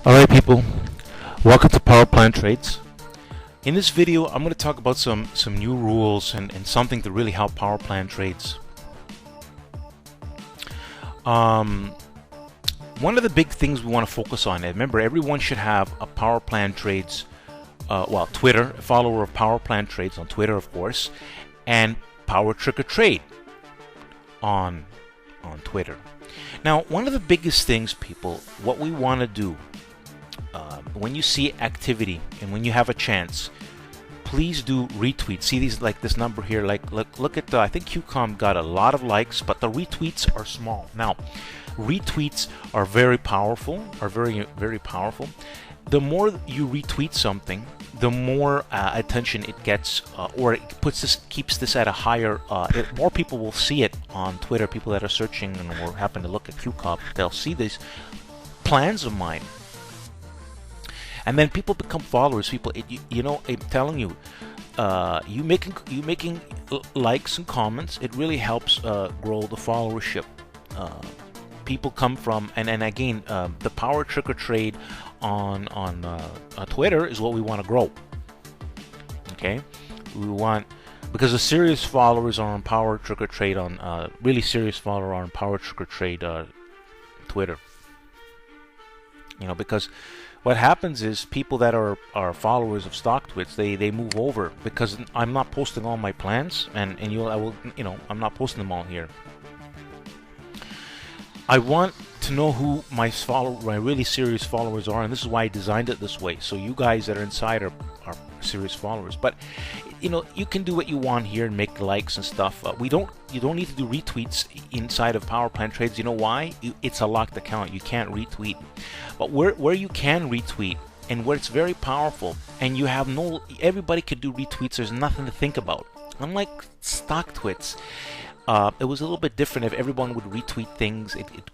Alright people, welcome to Power Plant Trades. In this video I'm going to talk about some new rules and something to really help Power Plant Trades. One of the big things we want to focus on, and remember everyone should have a Power Plant Trades, Twitter, a follower of Power Plant Trades on Twitter of course, and Power Trigger Trade on Twitter. Now one of the biggest things people, what we want to do when you see activity and when you have a chance, please do retweet. See these, like this number here, like look at the, I think QCOM got a lot of likes, but the retweets are small. Now retweets are very powerful, very powerful. The more you retweet something, the more attention it gets, or it keeps this at a higher, more people will see it on Twitter. People that are searching or happen to look at QCOM, they'll see these plans of mine. And then people become followers. People, you know, I'm telling you, you making likes and comments, it really helps grow the followership. People come from, and again, the Power Trigger Trade on Twitter is what we want to grow. Okay, we want, because the serious followers are on Power Trigger Trade on really serious followers are on Power Trigger Trade Twitter. You know, because what happens is people that are followers of StockTwits, they move over, because I'm not posting all my plans, and I'm not posting them all here. I want to know who my really serious followers are, and this is why I designed it this way, so you guys that are inside are serious followers. But you know, you can do what you want here and make likes and stuff. You don't need to do retweets inside of Power Plant Trades. You know why? It's a locked account. You can't retweet. But where you can retweet, and where it's very powerful, and you have everybody could do retweets. There's nothing to think about. Unlike StockTwits, it was a little bit different. If everyone would retweet things, it would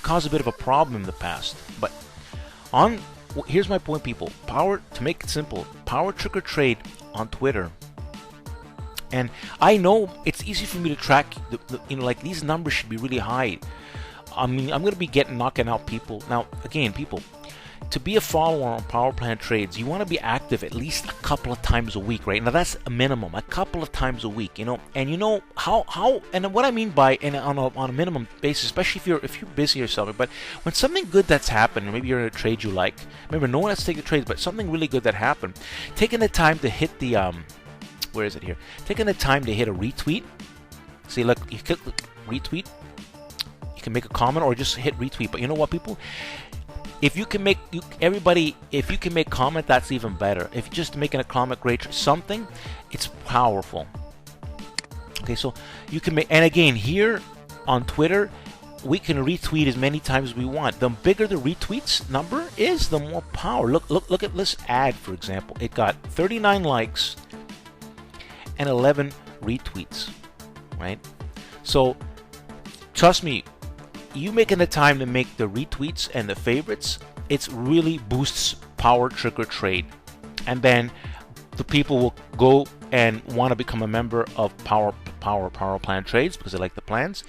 cause a bit of a problem in the past. But here's my point, people. To make it simple, Power Trigger Trade on Twitter. And I know it's easy for me to track. Like these numbers should be really high. I mean, I'm going to be knocking out people. Now, again, people, to be a follower on Power Plant Trades, you want to be active at least a couple of times a week, right? Now that's a minimum, a couple of times a week, you know. And you know how, and what I mean by, and on a minimum basis, especially if you're busy or something. But when something good that's happened, or maybe you're in a trade you like, remember, no one has to take the trades, but something really good that happened, taking the time to hit the where is it here? Taking the time to hit a retweet. See, look, you click retweet. You can make a comment or just hit retweet. But you know what, people? If you can make if you can make comment, that's even better. If you're just making a comment, great, something, it's powerful. Okay, so you can make, and again, here on Twitter, we can retweet as many times as we want. The bigger the retweets number is, the more power. Look at this ad, for example. It got 39 likes and 11 retweets, right? So trust me, you making the time to make the retweets and the favorites, it really boosts Power Trigger Trade. And then the people will go and want to become a member of Power Plant Trades because they like the plans,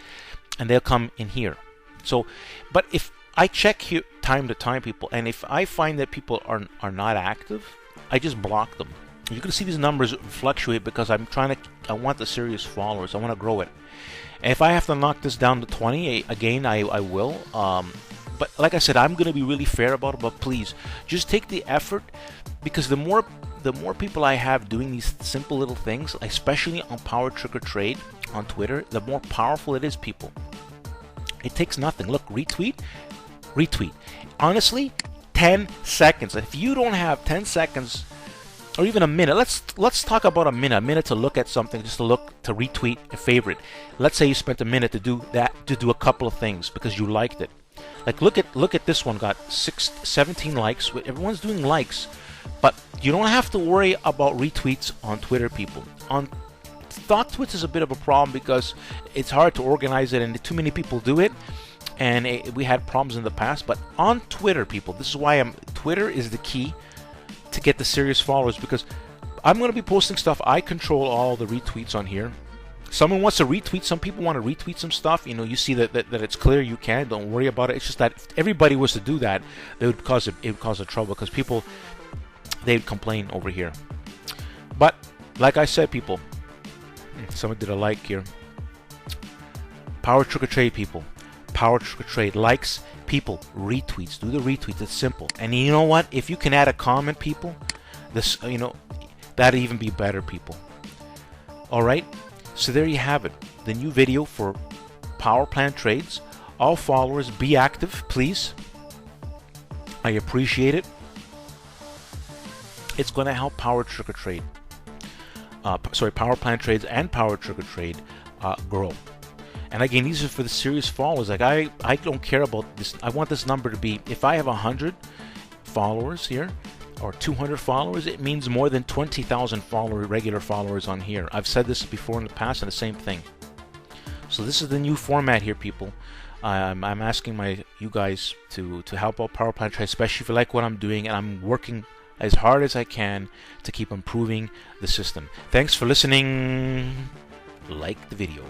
and they'll come in here. So, but if I check here time to time, people, and if I find that people are not active, I just block them. You can see these numbers fluctuate because I want the serious followers. I want to grow it. And if I have to knock this down to 20, again, I will. But like I said, I'm going to be really fair about it. But please, just take the effort, because the more people I have doing these simple little things, especially on Power Trigger Trade on Twitter, the more powerful it is, people. It takes nothing. Look, retweet. Honestly, 10 seconds. If you don't have 10 seconds, or even a minute, let's talk about a minute to look at something, just to retweet a favorite. Let's say you spent a minute to do that, to do a couple of things because you liked it. Like look at this one, got 17 likes. Everyone's doing likes, but you don't have to worry about retweets on Twitter, people. On StockTwits is a bit of a problem because it's hard to organize it and too many people do it, and we had problems in the past. But on Twitter, people, this is why Twitter is the key to get the serious followers, because I'm going to be posting stuff. I control all the retweets on here. Someone wants to retweet. Some people want to retweet some stuff. You know, you see that it's clear. You can. Don't worry about it. It's just that if everybody was to do that, it would cause a trouble because people, they'd complain over here. But like I said, people, someone did a like here. Power Trick or Trade, people. Power Trick or Trade. Likes, people. Retweets. Do the retweets. It's simple. And you know what? If you can add a comment, people, this, you know, that'd even be better, people. All right. So there you have it. The new video for Power Plant Trades. All followers, be active, please. I appreciate it. It's going to help Power Trick or Trade. Power Plant Trades and Power Trick or Trade grow. And again, these are for the serious followers. Like I don't care about this. I want this number to be, if I have 100 followers here or 200 followers, it means more than 20,000 regular followers on here. I've said this before in the past, and the same thing. So this is the new format here, people. I'm asking you guys to help out Power Plant Trade, especially if you like what I'm doing, and I'm working as hard as I can to keep improving the system. Thanks for listening. Like the video.